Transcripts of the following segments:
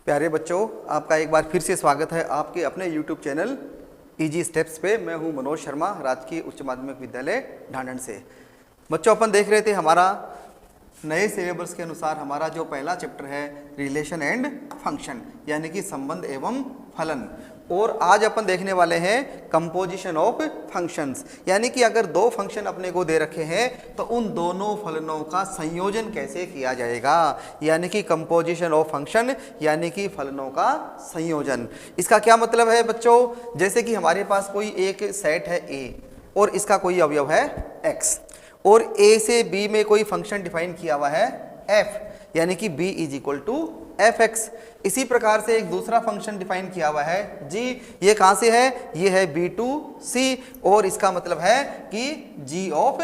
प्यारे बच्चों, आपका एक बार फिर से स्वागत है आपके अपने YouTube चैनल इजी स्टेप्स पे। मैं हूं मनोज शर्मा, राजकीय उच्च माध्यमिक विद्यालय ढांढन से। बच्चों, अपन देख रहे थे हमारा नए सिलेबस के अनुसार हमारा जो पहला चैप्टर है रिलेशन एंड फंक्शन, यानी कि संबंध एवं फलन। और आज अपन देखने वाले हैं कंपोजिशन ऑफ फंक्शंस, यानी कि अगर दो फंक्शन अपने को दे रखे हैं तो उन दोनों फलनों का संयोजन कैसे किया जाएगा, यानी कि कंपोजिशन ऑफ फंक्शन यानी कि फलनों का संयोजन। इसका क्या मतलब है बच्चों? जैसे कि हमारे पास कोई एक सेट है A और इसका कोई अवयव है X, और A से B में कोई फंक्शन डिफाइन किया हुआ है F, यानी कि B is equal to fx। इसी प्रकार से एक दूसरा फंक्शन डिफाइन किया हुआ है g। ये कहां से है? ये है b2c, और इसका मतलब है कि g ऑफ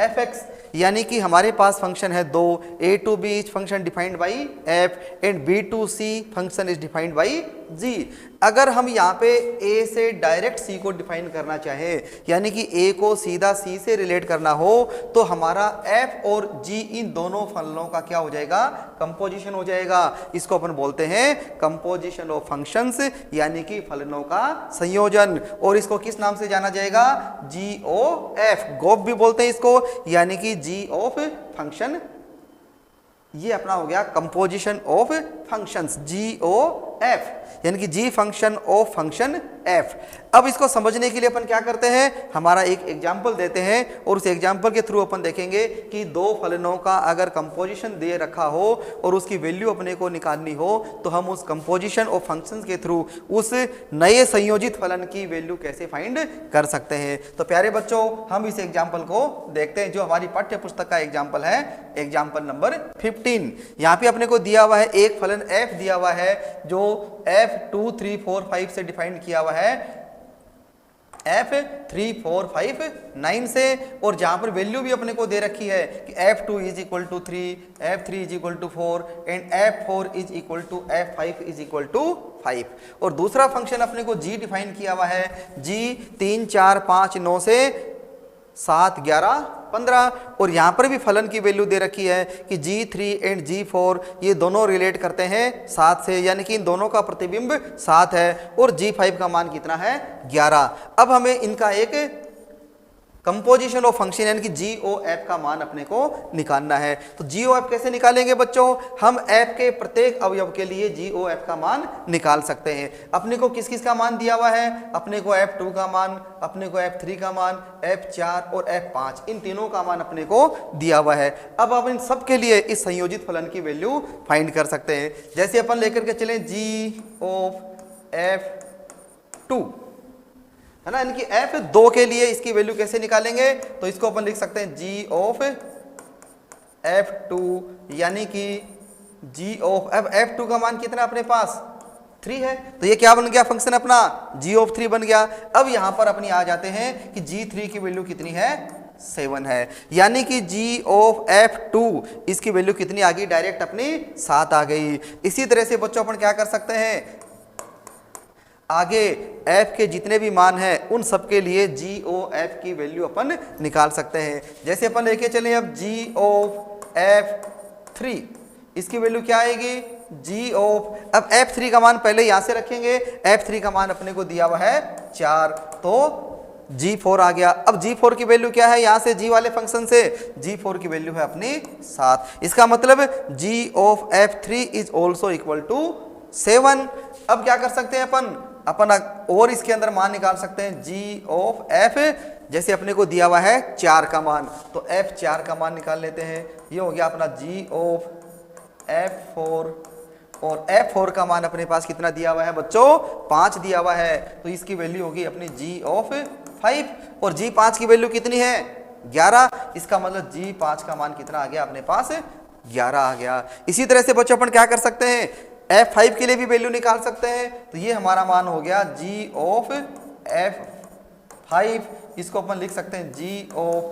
fx, यानी कि हमारे पास फंक्शन है दो। a to b is function defined by f and b to c function is defined by g। अगर हम यहाँ पे a से डायरेक्ट c को डिफाइन करना चाहे, यानी कि a को सीधा c से रिलेट करना हो, तो हमारा f और g इन दोनों फलनों का क्या हो जाएगा? कंपोजिशन हो जाएगा। इसको अपन बोलते हैं कंपोजिशन ऑफ फंक्शंस, यानी कि फलनों का संयोजन। और इसको किस नाम से जाना जाएगा? GOF, गोफ भी बोलते हैं इसको, यानी कि g ऑफ फंक्शन। ये अपना हो गया कंपोजिशन ऑफ फंक्शंस, GOF, यानी कि जी फंक्शन ऑफ फंक्शन f। अब इसको समझने के लिए अपन क्या करते हैं, हमारा एक एग्जाम्पल देते हैं और उस एग्जाम्पल के थ्रू अपन देखेंगे कि दो फलनों का अगर कंपोजिशन दे रखा हो और उसकी वैल्यू अपने को निकालनी हो, तो हम उस कंपोजिशन ऑफ फंक्शंस के थ्रू उस नए संयोजित फलन की वैल्यू कैसे फाइंड कर सकते हैं। तो प्यारे बच्चों, हम इस एग्जाम्पल को देखते हैं जो हमारी पाठ्य पुस्तक का एग्जाम्पल है, एग्जाम्पल नंबर 15। यहाँ पे अपने को दिया हुआ है एक फलन f दिया हुआ है जो f 2 3 4 5 से डिफाइंड किया हुआ है f 3 4 5 9 से, और जहां पर वैल्यू भी अपने को दे रखी है कि f2 is equal to 3, f3 is equal to 4 and f4 is equal to f5 is equal to 5। और दूसरा फंक्शन अपने को g डिफाइन किया हुआ है, g 3 4 5 9 से 7 11 15, और यहाँ पर भी फलन की वैल्यू दे रखी है कि g3 एंड g4 ये दोनों रिलेट करते हैं 7 से, यानी कि इन दोनों का प्रतिबिंब 7 है, और g5 का मान कितना है? 11। अब हमें इनका एक कंपोजिशन ऑफ फंक्शन यानी कि GOF का मान अपने को निकालना है। तो GOF कैसे निकालेंगे बच्चों? हम f के प्रत्येक अवयव के लिए GOF का मान निकाल सकते हैं। अपने को किस किस का मान दिया हुआ है? अपने को f2 का मान, अपने को f3 का मान, f4 और f5, इन तीनों का मान अपने को दिया हुआ है। अब आप इन सब के लिए इस संयोजित फलन की वैल्यू फाइंड कर सकते हैं। जैसे अपन लेकर के चलें GOF है ना, यानी कि f2 के लिए इसकी वैल्यू कैसे निकालेंगे? तो इसको अपन लिख सकते हैं g ऑफ f2, यानी कि g ऑफ f2 का मान कितना अपने पास? 3 है, तो ये क्या बन गया फंक्शन अपना? g ऑफ 3 बन गया। अब यहां पर अपनी आ जाते हैं कि g3 की वैल्यू कितनी है? 7 है, यानी कि g ऑफ f2 इसकी वैल्यू कितनी आ गई? डायरेक्ट अपनी 7 आ गई। इसी तरह से बच्चों अपन क्या कर सकते हैं, आगे f के जितने भी मान हैं उन सब के लिए GOF की वैल्यू अपन निकाल सकते हैं। जैसे अपन लेके चलें अब g ऑफ f3, इसकी वैल्यू क्या आएगी? g ऑफ, अब f3 का मान पहले यहां से रखेंगे, f3 का मान अपने को दिया हुआ है 4, तो g4 आ गया। अब g4 की वैल्यू क्या है? यहां से g वाले फंक्शन से g4 की वैल्यू है अपनी 7। इसका मतलब g of f3 is also equal to 7। अब क्या कर सकते हैं अपन और इसके अंदर मान निकाल सकते हैं g ऑफ f, जैसे अपने को दिया हुआ है 4 का मान, तो f4 का मान निकाल लेते हैं। ये हो गया अपना g ऑफ f4, और f4 का मान अपने पास कितना दिया हुआ है बच्चों? 5 दिया हुआ है, तो इसकी वैल्यू होगी अपनी g ऑफ 5, और g5 की वैल्यू कितनी है? 11। इसका मतलब g5 का मान कितना आ गया अपने पास? 11 आ गया। इसी तरह से बच्चों अपन क्या कर सकते हैं, f5 के लिए भी वैल्यू निकाल सकते हैं। तो ये हमारा मान हो गया g ऑफ f5, इसको अपन लिख सकते हैं g ऑफ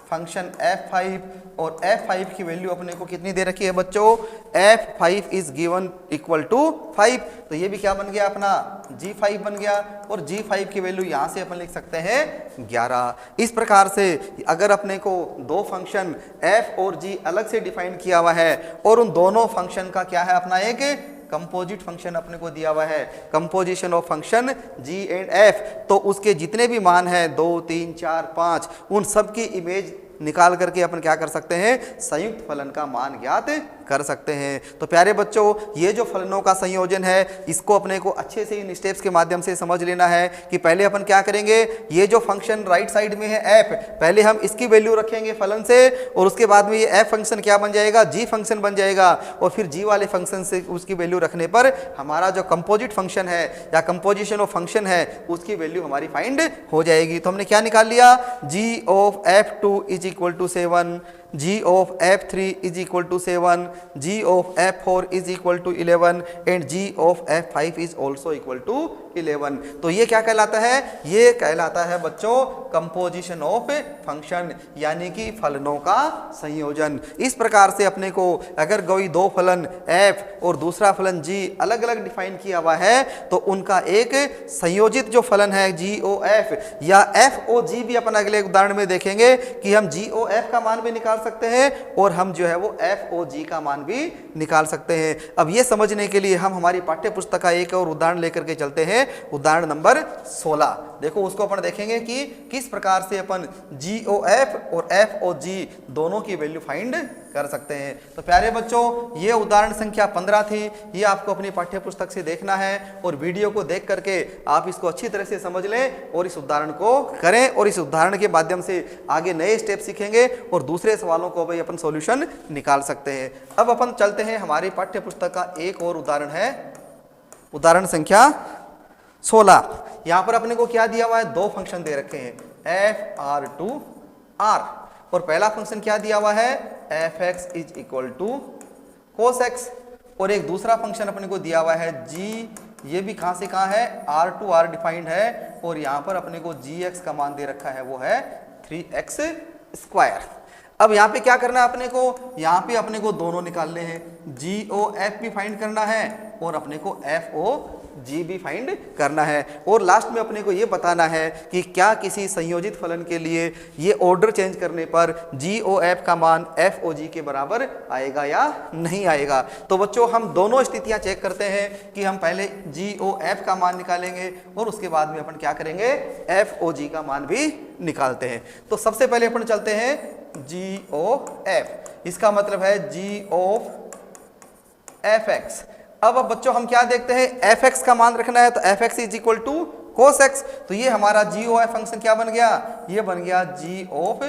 फंक्शन f5, और f5 की वैल्यू अपने को कितनी दे रखी है बच्चों? f5 is given equal to 5, तो ये भी क्या बन गया अपना? g5 बन गया, और g5 की वैल्यू यहां से अपन लिख सकते हैं 11। इस प्रकार से अगर अपने को दो फंक्शन f और g अलग से डिफाइन किया हुआ है और उन दोनों फंक्शन का क्या है अपना एक कंपोजिट फंक्शन अपने को दिया हुआ है, composition of function g and f, तो उसके जितने भी मान हैं 2, 3, 4, 5 उन सब की इमेज निकाल करके अपन क्या कर सकते हैं, संयुक्त फलन का मान ज्ञात कर सकते हैं। तो प्यारे बच्चों, ये जो फलनों का संयोजन है इसको अपने को अच्छे से इन स्टेप्स के माध्यम से समझ लेना है कि पहले अपन क्या करेंगे, ये जो फंक्शन राइट साइड में है एफ, पहले हम इसकी वैल्यू रखेंगे फलन से और उसके बाद में ये एफ फंक्शन क्या बन जाएगा, जी फंक्शन बन जाएगा और फिर जी वाले फंक्शन से उसकी वैल्यू रखने पर हमारा जो कंपोजिट फंक्शन है या कंपोजिशन ऑफ फंक्शन है उसकी वैल्यू हमारी फाइंड हो जाएगी। तो हमने क्या निकाल लिया, g of F2 is equal to 7, g of f3 is equal to 7, g of f4 is equal to 11 and g of f5 is also equal to 11। तो ये क्या कहलाता है, ये कहलाता है बच्चों कंपोजिशन ऑफ फंक्शन, यानी कि फलनों का संयोजन। इस प्रकार से अपने को अगर कोई दो फलन f और दूसरा फलन g अलग अलग डिफाइन किया हुआ है तो उनका एक संयोजित जो फलन है GOF या FOG भी अपन अगले उदाहरण में देखेंगे कि हम GOF का मान भी निकाल सकते हैं और हम जो है वो FOG का मान भी निकाल सकते हैं। अब ये समझने के लिए हम हमारी पाठ्य पुस्तक का एक और उदाहरण लेकर के चलते हैं, उदाहरण नंबर 16। देखो उसको अपन देखेंगे कि किस प्रकार से अपन GOF और FOG दोनों की वैल्यू फाइंड कर सकते हैं। तो प्यारे बच्चों, ये उदाहरण संख्या 15 थी, ये आपको अपनी पाठ्य पुस्तक से देखना है और वीडियो को देख करके आप इसको अच्छी तरह से समझ लें और इस उदाहरण को करें और इस उदाहरण के माध्यम से आगे नए स्टेप सीखेंगे और दूसरे सवालों को भी अपन सॉल्यूशन निकाल सकते हैं। अब अपन चलते हैं, हमारी पाठ्य पुस्तक का एक और उदाहरण है, उदाहरण संख्या 16। यहां पर अपने को क्या दिया हुआ है, दो फंक्शन दे रखे हैं FR2R और पहला फंक्शन क्या दिया हुआ है fx is equal to cos x और एक दूसरा फंक्शन अपने को दिया हुआ है g, ये भी कहां से कहां है, R2R डिफाइंड है और यहां पर अपने को gx का मान दे रखा है वो है 3x स्क्वायर। अब यहाँ पे क्या करना है अपने को, यहाँ पे अपने को दोनों निकालने हैं, GOF भी फाइंड करना है और अपने को FOG भी फाइंड करना है और लास्ट में अपने को ये बताना है कि क्या किसी संयोजित फलन के लिए ये ऑर्डर चेंज करने पर GOF का मान FOG के बराबर आएगा या नहीं आएगा। तो बच्चों हम दोनों स्थितियां चेक करते हैं कि हम पहले GOF का मान निकालेंगे और उसके बाद में अपन क्या करेंगे, FOG का मान भी निकालते हैं। तो सबसे पहले अपन चलते हैं GOF, इसका मतलब है G of fx। अब बच्चों हम क्या देखते हैं, fx का मान रखना है तो fx is equal to cos x, तो ये हमारा GOF फंक्शन क्या बन गया, ये बन गया G of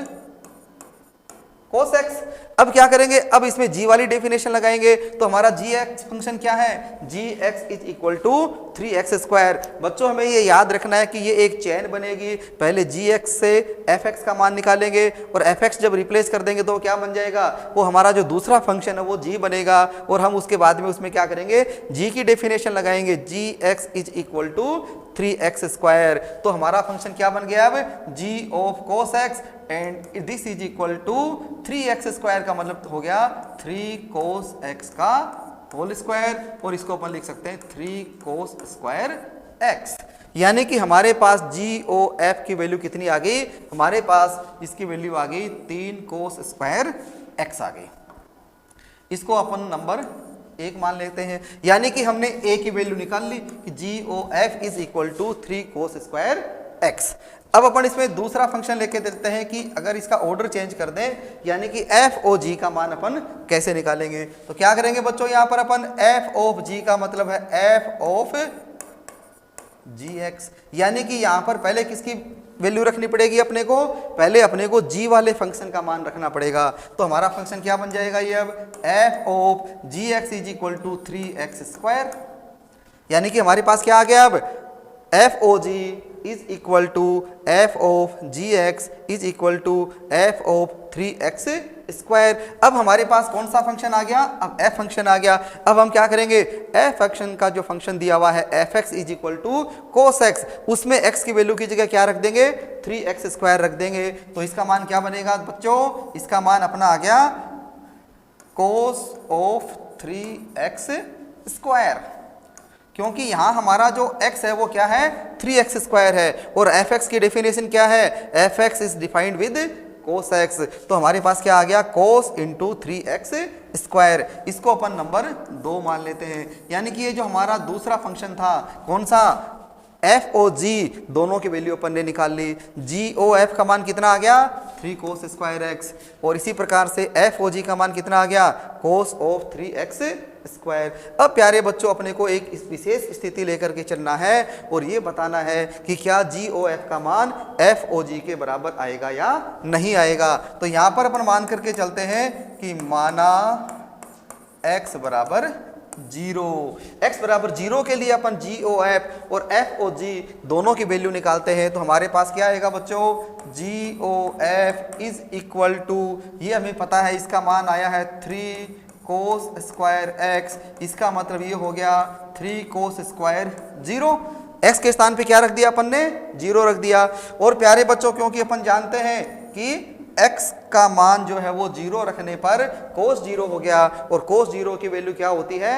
cos x। अब क्या करेंगे, अब इसमें g वाली डेफिनेशन लगाएंगे तो हमारा gx फंक्शन क्या है, gx is equal to 3x square. बच्चों हमें ये याद रखना है कि ये एक चेन बनेगी, पहले gx से fx का मान निकालेंगे और fx जब रिप्लेस कर देंगे तो क्या बन जाएगा, वो हमारा जो दूसरा फंक्शन है वो g बनेगा और हम उसके बाद में उसमें क्या करेंगे, g की डेफिनेशन लगाएंगे, gx is equal to 3x square. तो हमारा फंक्शन क्या बन गया अब, g of cos x and this is equal to 3x square का मतलब हो गया 3 cos x का होल स्क्वायर और इसको अपन लिख सकते हैं 3 cos स्क्वायर x। यानी कि हमारे पास GOF की वैल्यू कितनी आ गई, हमारे पास इसकी वैल्यू आ गई 3 cos स्क्वायर x आ गई। इसको अपन नंबर 1 मान लेते हैं, यानी कि हमने a की वैल्यू निकाल ली कि GOF is equal to 3 cos square x। अब अपन इसमें दूसरा फंक्शन लेके देते हैं कि अगर इसका ऑर्डर चेंज कर दें, यानी कि FOG का मान अपन कैसे निकालेंगे। तो क्या करेंगे बच्चों, यहाँ पर अपन f ऑफ g का मतलब है f ऑफ gx, यानी कि यहाँ पर पहले किसकी वैल्यू रखनी पड़ेगी अपने को, पहले अपने को g वाले फंक्शन का मान रखना पड़ेगा। तो हमारा फंक्शन क्या बन जाएगा ये अब, f of gx is equal to 3x square, यानी कि हमारे पास क्या आ गया अब, FOG is equal to f of gx is equal to f of 3x square. अब हमारे पास कौन सा फंक्शन आ गया, अब f फंक्शन आ गया। अब हम क्या करेंगे, f फंक्शन का जो फंक्शन दिया हुआ है fx is equal to cos x, उसमें x की वैल्यू की जगह क्या रख देंगे, 3x स्क्वायर रख देंगे। तो इसका मान क्या बनेगा बच्चों, इसका मान अपना आ गया cos ऑफ 3x स्क्वायर, क्योंकि यहाँ हमारा जो x है वो क्या है 3x स्क्वायर है और fx की डेफिनेशन क्या है, fx is defined with cos x, तो हमारे पास क्या आ गया कोस इंटू 3x स्क्वायर। इसको अपन नंबर 2 मान लेते हैं। यानी कि ये जो हमारा दूसरा फंक्शन था कौन सा, एफ ओ जी, दोनों की वैल्यू अपन ने निकाल ली। जी ओ एफ का मान कितना आ गया 3 कोस स्क्वायर एक्स, और इसी प्रकार से एफ ओ जी का मान कितना आ गया कोस ऑफ 3x स्क्वायर। अब प्यारे बच्चों अपने को एक विशेष स्थिति लेकर के चलना है और ये बताना है कि क्या जी ओ एफ का मान एफ ओ जी के बराबर आएगा या नहीं आएगा। तो यहाँ पर अपन मान करके चलते हैं कि माना x बराबर 0, x बराबर 0 के लिए अपन जी ओ एफ और एफ ओ जी दोनों की वैल्यू निकालते हैं। तो हमारे पास क्या आएगा बच्चों, g o f is equal to, ये हमें पता है इसका मान आया है 3 कोस स्क्वायर एक्स, इसका मतलब ये हो गया 3 कोस स्क्वायर 0। x के स्थान पे क्या रख दिया अपन ने 0 रख दिया। और प्यारे बच्चों क्योंकि अपन जानते हैं कि x का मान जो है वो 0 रखने पर कोस 0 हो गया, और कोस 0 की वैल्यू क्या होती है,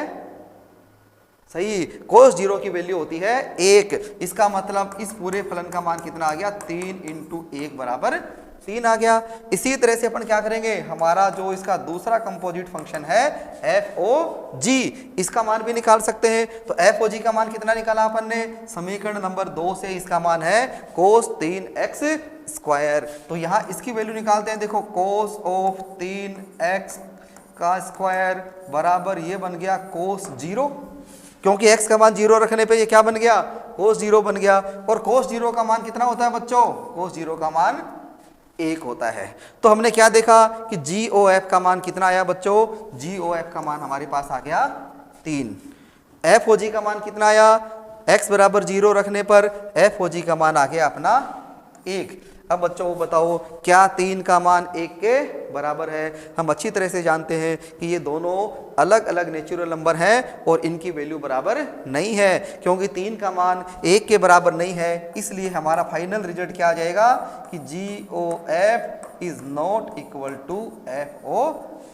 सही, कोस 0 की वैल्यू होती है 1। इसका मतलब इस पूरे फलन का मान कितना आ गया 3 इंटू 1 बराबर 3 आ गया। इसी तरह से अपन क्या करेंगे, हमारा जो इसका दूसरा कंपोजिट फंक्शन है एफ ओ जी, इसका मान भी निकाल सकते हैं। तो एफ ओ जी का मान कितना निकाला अपन ने, समीकरण नंबर 2 से इसका मान है कोस 3x स्क्वायर। तो यहाँ इसकी वैल्यू निकालते हैं। देखो कोस ऑफ 3x का स्क्वायर बराबर ये बन गया कोस 0, क्योंकि x का मान 0 रखने पे ये क्या बन गया कोस 0 बन गया। और कोस 0 का मान कितना होता है बच्चों, कोस 0 का मान 1 होता है। तो हमने क्या देखा कि जी ओ एफ का मान कितना आया बच्चों, जी ओ एफ का मान हमारे पास आ गया 3। एफ ओ जी का मान कितना आया, x बराबर 0 रखने पर एफ ओ जी का मान आ गया अपना 1। अब बच्चों बताओ क्या 3 का मान 1 के बराबर है। हम अच्छी तरह से जानते हैं कि ये दोनों अलग अलग नेचुरल नंबर हैं और इनकी वैल्यू बराबर नहीं है। क्योंकि 3 का मान 1 के बराबर नहीं है, इसलिए हमारा फाइनल रिजल्ट क्या आ जाएगा कि g o f is not equal to f o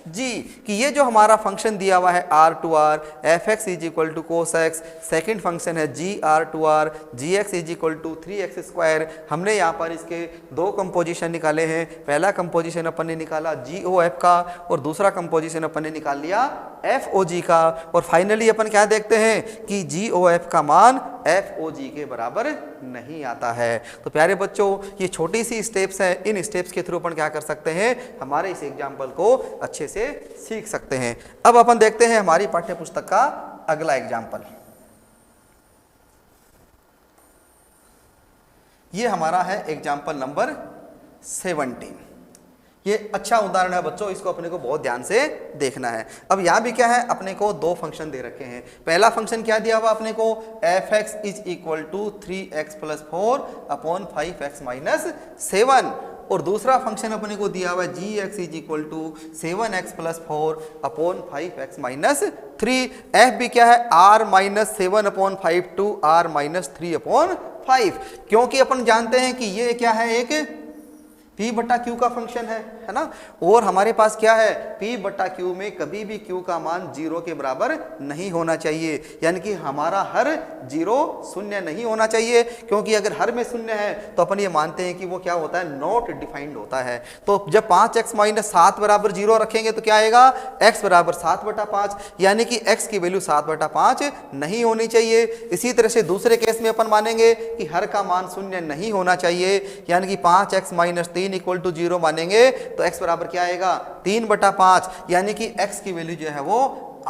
g, कि ये जो हमारा फंक्शन दिया हुआ है R to R, f x is equal to cos x, second function है g R to R, g x is equal to 3x square. हमने यहाँ पर इसके 2 कंपोजिशन निकाले हैं। पहला कंपोजिशन अपन ने निकाला जी ओ एफ का, और दूसरा कंपोजिशन अपन ने निकाल लिया एफ ओ जी का। और फाइनली अपन क्या देखते हैं कि जी ओ एफ का मान एफ ओ जी के बराबर नहीं आता है। तो प्यारे बच्चों ये छोटी सी स्टेप्स हैं, इन स्टेप्स के थ्रू अपन क्या कर सकते हैं, हमारे इस एग्जाम्पल को अच्छे से सीख सकते हैं। अब अपन देखते हैं हमारी पाठ्य पुस्तक का अगला एग्जाम्पल। ये हमारा है एग्जाम्पल नंबर 17। ये अच्छा उदाहरण है बच्चों, इसको अपने को बहुत ध्यान से देखना है। अब यहां भी क्या है, अपने को 2 फंक्शन दे रखे हैं। पहला फंक्शन क्या दिया हुआ अपने को, f x is equal to 3x plus 4 upon 5x minus 7, और दूसरा फंक्शन अपने को दिया हुआ है g x is equal to 7x plus 4 upon 5x minus 3। F भी क्या है, r minus 7 upon 5 to r minus 3 upon 5, क्योंकि अपन जानते हैं कि ये क्या है, एक P बटा Q का फंक्शन है ना। और हमारे पास क्या है, P बटा Q में कभी भी Q का मान 0 के बराबर नहीं होना चाहिए, यानी कि हमारा हर 0 शून्य नहीं होना चाहिए। क्योंकि अगर हर में शून्य है तो अपन ये मानते हैं कि वो क्या होता है, नॉट डिफाइंड होता है। तो जब 5x माइनस 7 बराबर 0 रखेंगे तो क्या आएगा, x बराबर 7 बटा 5, यानी कि x की वैल्यू 7 बटा 5 नहीं होनी चाहिए। इसी तरह से दूसरे केस में अपन मानेंगे कि हर का मान शून्य नहीं होना चाहिए, यानी कि 5x माइनस 3 इक्वल टू 0 मानेंगे तो x बराबर क्या आएगा 3 बटा 5, यानी कि x की वैल्यू जो है वो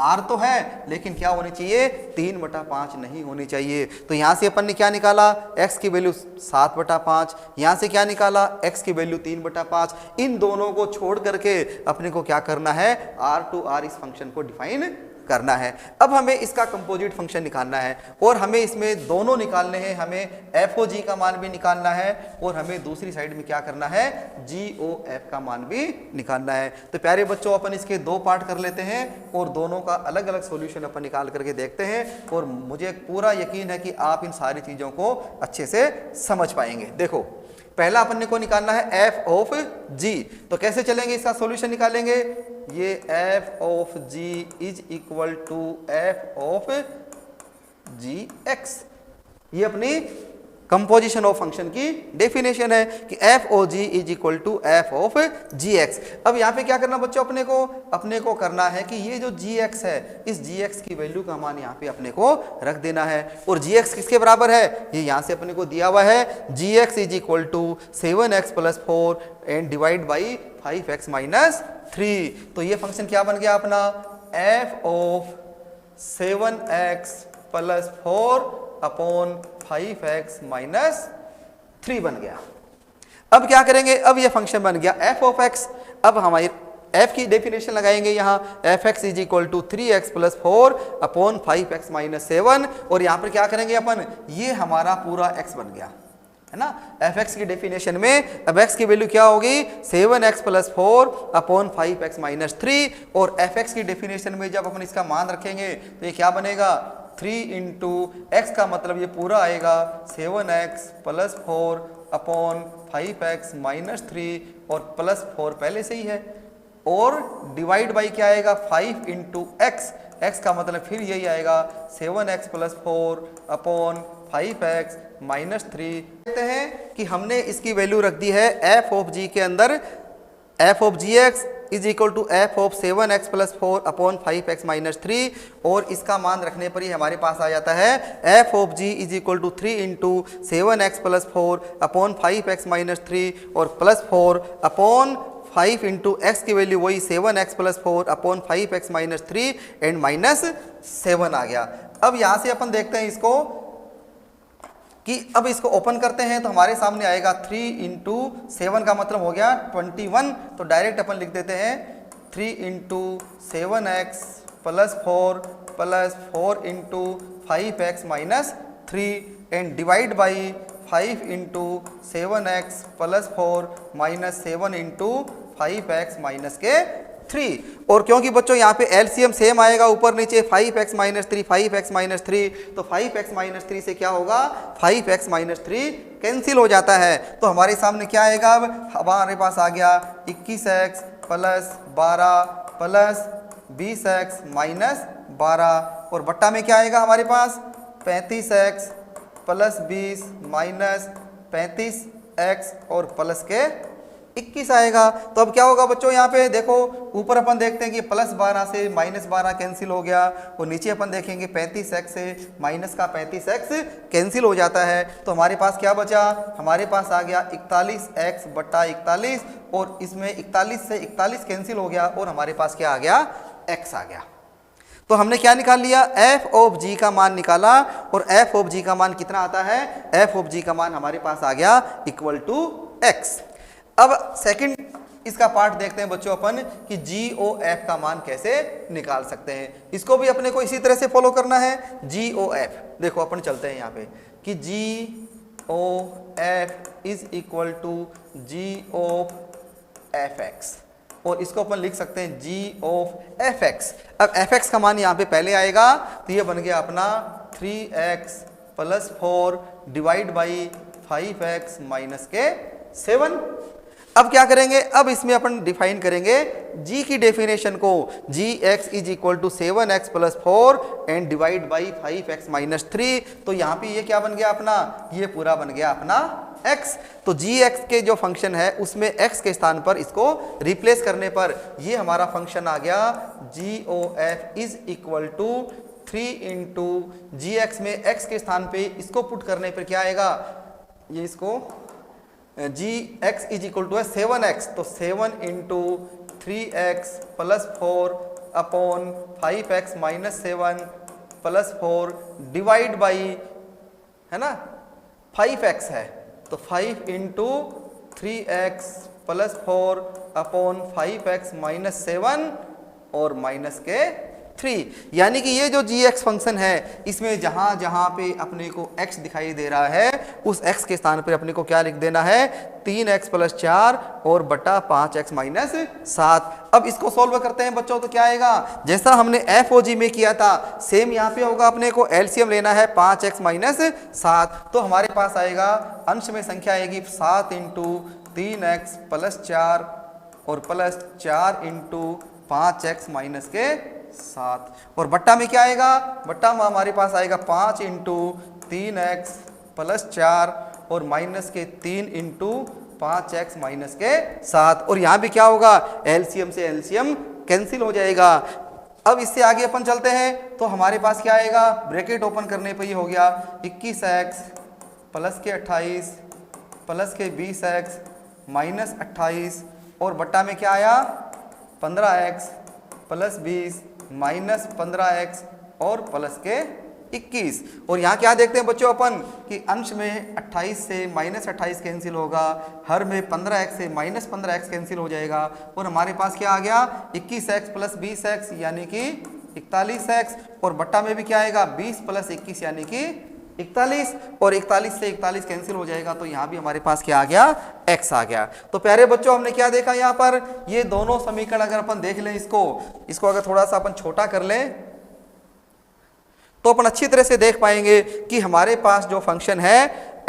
r तो है लेकिन क्या होनी चाहिए, 3 बटा 5 नहीं होनी चाहिए। तो यहां से अपन ने क्या निकाला, x की वैल्यू 7 बटा 5, यहां से क्या निकाला, x की वैल्यू 3 बटा 5। इन दोनों को छोड़ करके अपने को क्या करना है, r टू r इस फंक्शन को डिफाइन करना है। अब हमें इसका कंपोजिट फंक्शन निकालना है, और हमें इसमें दोनों निकालने हैं। हमें एफ ओ जी का मान भी निकालना है, और हमें दूसरी साइड में क्या करना है, जी ओ एफ का मान भी निकालना है। तो प्यारे बच्चों अपन इसके 2 पार्ट कर लेते हैं, और दोनों का अलग अलग सॉल्यूशन अपन निकाल करके देखते हैं, और मुझे पूरा यकीन है कि आप इन सारी चीज़ों को अच्छे से समझ पाएंगे। देखो पहला अपन को निकालना है एफ ऑफ जी, तो कैसे चलेंगे, इसका सॉल्यूशन निकालेंगे। ये f of g is equal to f of g x, ये अपनी कंपोजिशन ऑफ फंक्शन की डेफिनेशन है कि f o g is equal to f of g x. अब यहाँ पे क्या करना बच्चों, अपने को करना है कि ये जो जी एक्स है, इस जी एक्स की वैल्यू का मान यहाँ पे अपने को रख देना है। और जी एक्स किसके बराबर है, ये यहाँ से अपने को दिया हुआ है, g x is equal to 7x + 4 and divide by 5x - 3। तो ये फंक्शन क्या बन गया अपना, F of 7x + 4 upon 5x - 3 बन गया। अब क्या करेंगे, अब ये फंक्शन बन गया f ऑफ x। अब हमारी f की डेफिनेशन लगाएंगे यहाँ, fx is equal to 3x + 4 upon 5x - 7। और यहाँ पर क्या करेंगे अपन, ये हमारा पूरा x बन गया है ना। fx की डेफिनेशन में अब x की वैल्यू क्या होगी, 7x + 4 अपॉन 5x - 3। और fx की डेफिनेशन में जब अपन इसका मान रखेंगे तो ये क्या बनेगा, 3 इंटू एक्स का मतलब ये पूरा आएगा 7x + 4 अपॉन 5x - 3 और +4 पहले से ही है। और डिवाइड बाई क्या आएगा, 5 इंटू एक्स, एक्स का मतलब फिर यही आएगा 7x + 4 अपॉन 5x - 3। कहते हैं कि हमने इसकी वैल्यू रख दी है f ऑफ g के अंदर, f of g x is equal to f of 7x + 4 upon 5x - 3। और इसका मान रखने पर ही हमारे पास आ जाता है f of g is equal to 3 into 7x + 4 upon 5x - 3 और +4 अपॉन 5 इंटू एक्स की वैल्यू वही 7x + 4 अपॉन 5x - 3 एंड -7 आ गया। अब यहाँ से अपन देखते हैं इसको कि अब इसको ओपन करते हैं तो हमारे सामने आएगा 3 इंटू 7 का मतलब हो गया 21। तो डायरेक्ट अपन लिख देते हैं 3 into 7x + 4 + 4 into 5x - 3 and divide by 5 into 7x + 4 - 7 into 5x - 3। और क्योंकि बच्चों यहाँ पे एलसीएम सेम आएगा ऊपर नीचे, 5x - 3 5x - 3, तो 5x - 3 से क्या होगा, 5x - 3 कैंसिल हो जाता है। तो हमारे सामने क्या आएगा, अब हमारे पास आ गया 21x + 12 + 20x - 12 और बट्टा में क्या आएगा हमारे पास 35x + 20 - 35x और प्लस के 21 आएगा। तो अब क्या होगा बच्चों, यहाँ पे देखो ऊपर अपन देखते हैं कि +12 से -12 कैंसिल हो गया और नीचे अपन देखेंगे 35x से माइनस का 35x कैंसिल हो जाता है। तो हमारे पास क्या बचा, हमारे पास आ गया 41x बटा 41 और इसमें 41 से 41 कैंसिल हो गया और हमारे पास क्या आ गया, x आ गया। तो हमने क्या निकाल लिया, f ऑफ g का मान निकाला और f ऑफ g का मान कितना आता है, f ऑफ g का मान हमारे पास आ गया इक्वल टू x। अब सेकंड इसका पार्ट देखते हैं बच्चों अपन कि GOF का मान कैसे निकाल सकते हैं। इसको भी अपने को इसी तरह से फॉलो करना है। GOF देखो अपन चलते हैं यहाँ पे कि GOF is equal to G of fx और इसको अपन लिख सकते हैं G ऑफ fx। अब fx का मान यहाँ पे पहले आएगा तो ये बन गया अपना 3x + 4 डिवाइड बाई 5x - 7। अब क्या करेंगे, अब इसमें अपन डिफाइन करेंगे g की डेफिनेशन को, gx is equal to 7x + 4 and divide by 5x - 3। तो यहाँ पे ये क्या बन गया अपना, ये पूरा बन गया अपना x। तो gx के जो फंक्शन है उसमें x के स्थान पर इसको रिप्लेस करने पर ये हमारा फंक्शन आ गया GOF is equal to 3 into gx में x के स्थान पे इसको पुट करने पर क्या आएगा, ये इसको gx इज इक्वल टू है 7x तो 7 into 3x + 4 upon 5x - 7 + 4 divide by है ना 5x है तो 5 इंटू 3x + 4 अपॉन 5x - 7 और माइनस के 3। यानी कि ये जो gx फंक्शन है इसमें जहां जहां पे अपने को x दिखाई दे रहा है उस x के स्थान पर अपने को क्या लिख देना है, 3x + 4 और बटा 5x - 7। अब इसको सॉल्व करते हैं बच्चों तो क्या आएगा, जैसा हमने FOG में किया था सेम यहाँ पे होगा, अपने को एलसीएम लेना है 5x - 7। तो हमारे पास आएगा अंश में संख्या आएगी 7 इंटू 3x + 4 और प्लस 4 इंटू 5x - 7 और बट्टा में क्या आएगा, बट्टा में हमारे पास आएगा 5 इंटू 3x +4 और माइनस के 3 इंटू 5x माइनस के 7। और यहाँ भी क्या होगा, एलसीएम से एलसीएम कैंसिल हो जाएगा। अब इससे आगे अपन चलते हैं तो हमारे पास क्या आएगा, ब्रैकेट ओपन करने पे ये हो गया 21x प्लस के 28 प्लस के 20x माइनस 28 और बट्टा में क्या आया 15x प्लस 20 माइनस 15x और प्लस के 21। और यहाँ क्या देखते हैं बच्चों अपन कि अंश में 28 से माइनस 28 कैंसिल होगा, हर में 15x से माइनस 15x कैंसिल हो जाएगा और हमारे पास क्या आ गया 21x प्लस 20x यानी कि 41x और बट्टा में भी क्या आएगा 20 प्लस 21 यानी कि 41 और 41 से 41 कैंसिल हो जाएगा तो यहाँ भी हमारे पास क्या आ गया x आ गया। तो प्यारे बच्चों हमने क्या देखा यहाँ पर, ये दोनों समीकरण अगर अपन देख लें इसको अगर थोड़ा सा अपन छोटा कर लें तो अपन अच्छी तरह से देख पाएंगे कि हमारे पास जो फंक्शन है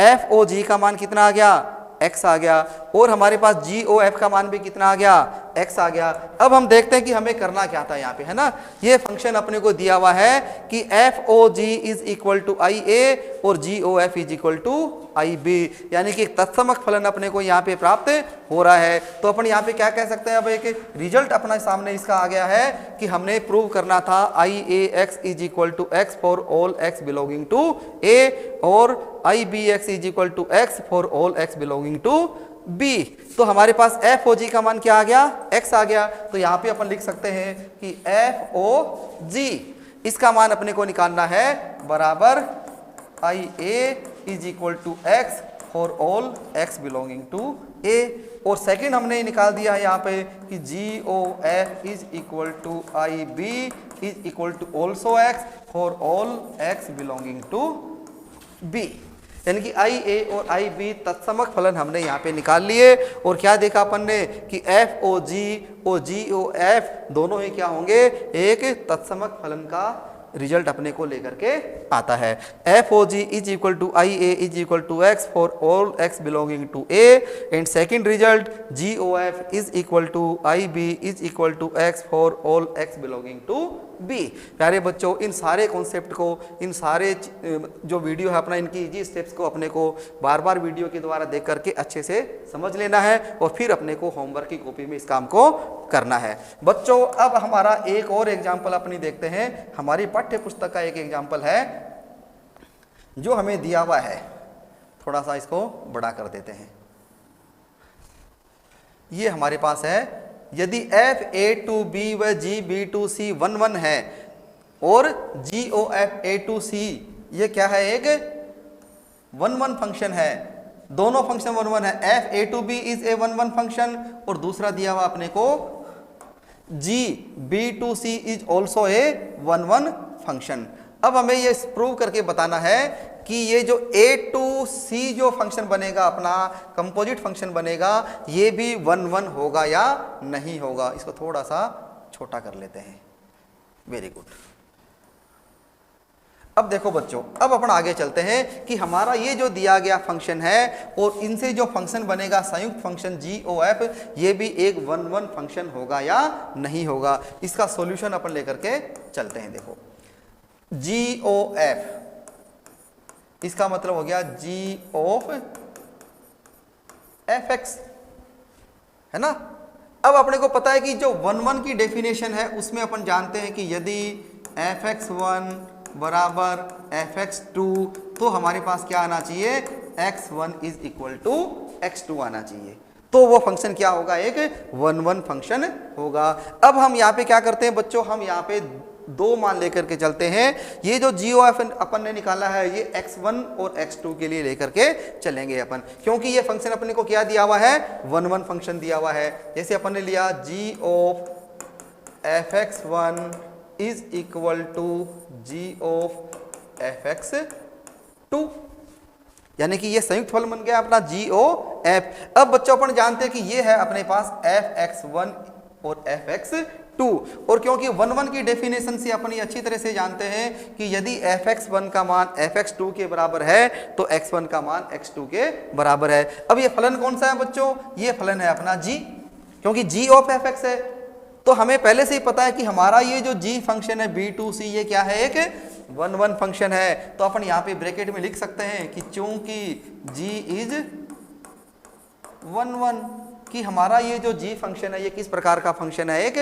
एफ ओ जी का मान कितना आ गया x आ गया और हमारे पास जी ओ एफ का मान भी कितना आ गया x आ गया। अब हम देखते हैं कि हमें करना क्या था यहाँ पे, है ना। ये फंक्शन अपने को दिया हुआ है कि f o g is equal to I A और g o f is equal to I B, यानी कि तत्समक फलन अपने को यहाँ पे प्राप्त हो रहा है। तो अपन यहाँ पे क्या कह सकते हैं, अब एक रिजल्ट अपना सामने इसका आ गया है कि हमने प्रूव करना था I A x is equal to x for all x belonging to A और I B x is equal to x for all x belonging to B. तो हमारे पास एफ ओ जी का मान क्या आ गया x आ गया। तो यहाँ पे अपन लिख सकते हैं कि एफ ओ जी इसका मान अपने को निकालना है बराबर I A is equal to x for all x belonging to A और सेकंड हमने निकाल दिया है यहाँ पे कि g o f is equal to I B is equal to also x for all x belonging to B, यानी कि आई ए और आई बी तत्समक फलन हमने यहाँ पे निकाल लिए। और क्या देखा अपन ने कि एफ ओ जी और जी ओ एफ दोनों ही क्या होंगे, एक तत्समक फलन का रिजल्ट अपने को लेकर के आता है। F o g is equal to I A is equal to x for all x belonging to A and second result g o f is equal to I B is equal to x for all x belonging to B. प्यारे बच्चों इन सारे concept को, इन सारे जो video है अपना, इनकी easy steps को अपने को बार बार वीडियो के द्वारा देख करके अच्छे से समझ लेना है और फिर अपने को होमवर्क की कॉपी में इस काम को करना है। बच्चों अब हमारा एक और एग्जाम्पल अपनी देखते हैं। हमारी पाठ्य पुस्तक का एक एग्जाम्पल है जो हमें दिया हुआ है, थोड़ा सा इसको बड़ा कर देते हैं। ये हमारे पास है, यदि एफ ए टू बी व जी बी टू सी 1 1 है और g o F A to सी ये क्या है, एक 1 1 फंक्शन है, दोनों फंक्शन 1 1 है। F A to B is a 1 1 function और दूसरा दिया हुआ अपने को g B to C is also a 1 1 function. अब हमें ये प्रूव करके बताना है कि ये जो ए टू सी जो फंक्शन बनेगा अपना कंपोजिट फंक्शन बनेगा, ये भी 1 1 होगा या नहीं होगा। इसको थोड़ा सा छोटा कर लेते हैं। Very good. अब देखो बच्चों, अब अपन आगे चलते हैं कि हमारा ये जो दिया गया फंक्शन है और इनसे जो फंक्शन बनेगा संयुक्त फंक्शन जी ओ एफ, ये भी एक 1 1 फंक्शन होगा या नहीं होगा। इसका सॉल्यूशन अपन लेकर के चलते हैं। देखो जी ओ एफ इसका मतलब हो गया जी ऑफ एफ एक्स, है ना। अब अपने को पता है कि जो 1 1 की डेफिनेशन है उसमें अपन जानते हैं कि यदि एफ एक्स 1 बराबर एफ एक्स 2 तो हमारे पास क्या आना चाहिए, x1 is equal to x2 आना चाहिए। तो वो फंक्शन क्या होगा, एक 1 1 फंक्शन होगा। अब हम यहाँ पे क्या करते हैं बच्चों, हम यहाँ पे दो मान लेकर के चलते हैं। ये जो जी ओ एफ अपन ने निकाला है ये x1 और x2 के लिए लेकर के चलेंगे अपन, क्योंकि ये फंक्शन अपने को क्या दिया हुआ है, 1 1 फंक्शन दिया हुआ है। जैसे अपन ने लिया g of f x 1 is equal to g of f x 2, यानी कि ये संयुक्त फलन बन गया अपना जी ओ एफ। अब बच्चों अपन जानते हैं कि ये है अपने पास एफ एक्स 1 और एफ एक्स 2, और क्योंकि 1 1 की डेफिनेशन से अपन ये अच्छी तरह से जानते हैं कि यदि एफ एक्स 1 का मान एफ एक्स 2 के बराबर है तो एक्स 1 का मान एक्स 2 के बराबर है। अब ये फलन कौन सा है बच्चों, ये फलन है अपना जी, क्योंकि जी ऑफ एफ एक्स है। तो हमें पहले से ही पता है कि हमारा ये जो जी फंक्शन है B2C ये क्या है, एक 1 फंक्शन है तो अपन यहाँ पे ब्रैकेट में लिख सकते हैं कि चूंकि g इज 1 कि हमारा ये जो g फंक्शन है ये किस प्रकार का फंक्शन है, एक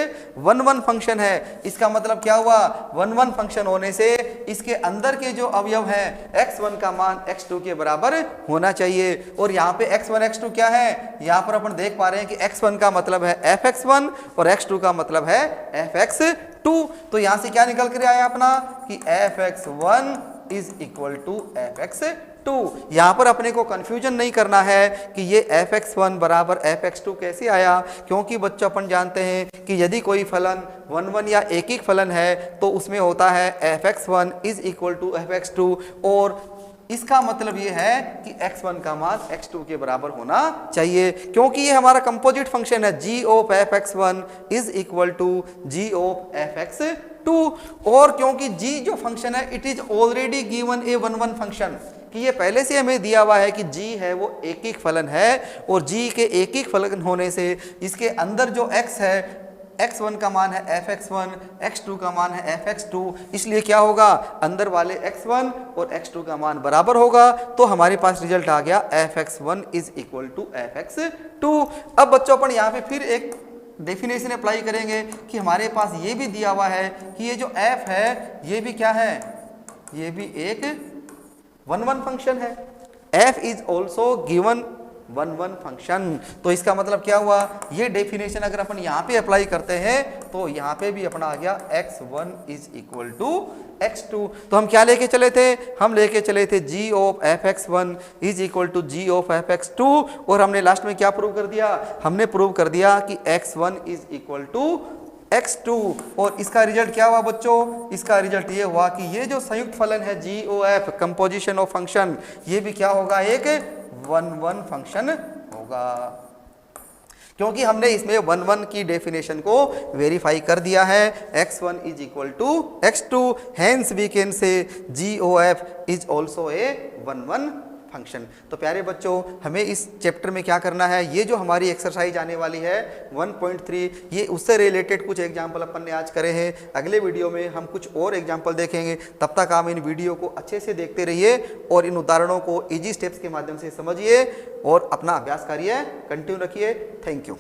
1 फंक्शन है। इसका मतलब क्या हुआ, 1 फंक्शन होने से इसके अंदर के जो अवयव है x1 का मान x2 के बराबर होना चाहिए। और यहाँ पे x1 x2 क्या है, यहाँ पर अपन देख पा रहे हैं कि x1 का मतलब है fx1 और x2 का मतलब है fx2। तो यहाँ से क्या निकल कर आया अपना कि fx1 is equal to fx2। यहां पर अपने को कंफ्यूजन नहीं करना है कि ये fx1 बराबर fx2 कैसे आया, क्योंकि बच्चों अपन जानते हैं कि यदि कोई फलन 1 या एक फलन है तो उसमें होता है fx1 is equal to fx2 और इसका मतलब ये है कि x1 का मान x2 के बराबर होना चाहिए, क्योंकि ये हमारा कंपोजिट फंक्शन है g of fx1 is equal to g of fx2। और क्योंकि g जो फंक्शन है it is already given a 1 function, कि ये पहले से हमें दिया हुआ है कि g है वो एक फलन है और g के एक फलन होने से इसके अंदर जो x है x1 का मान है fx1, x2 का मान है fx2, इसलिए क्या होगा अंदर वाले x1 और x2 का मान बराबर होगा। तो हमारे पास रिजल्ट आ गया fx1 is equal to fx2। अब बच्चों अपन यहाँ पे फिर एक डेफिनेशन अप्लाई करेंगे कि हमारे पास ये भी दिया हुआ है कि ये जो f है ये भी क्या है, ये भी एक 1 फंक्शन है। f is also given 1 function. तो इसका मतलब क्या हुआ, ये डेफिनेशन अगर अपन यहाँ पे अप्लाई करते हैं तो यहाँ पे भी अपना आ गया x1 is equal to x2। तो हम क्या लेके चले थे, हम लेके चले थे g of fx1 is equal to g of fx2 और हमने लास्ट में क्या प्रूव कर दिया, हमने प्रूव कर दिया कि x1 is equal to x2। और इसका रिजल्ट क्या हुआ बच्चों, इसका रिजल्ट ये हुआ कि ये जो संयुक्त फलन है GOF कंपोजिशन ऑफ फंक्शन, ये भी क्या होगा एक 1 फंक्शन होगा, क्योंकि हमने इसमें 1 की डेफिनेशन को वेरीफाई कर दिया है। x1 is equal to x2, hence we can say GOF is also a 1 function. तो प्यारे बच्चों हमें इस चैप्टर में क्या करना है, ये जो हमारी एक्सरसाइज आने वाली है 1.3 ये उससे रिलेटेड कुछ एग्जाम्पल अपन ने आज करे हैं। अगले वीडियो में हम कुछ और एग्जाम्पल देखेंगे, तब तक आप इन वीडियो को अच्छे से देखते रहिए और इन उदाहरणों को इजी स्टेप्स के माध्यम से समझिए और अपना अभ्यास करिए, कंटिन्यू रखिए। Thank you.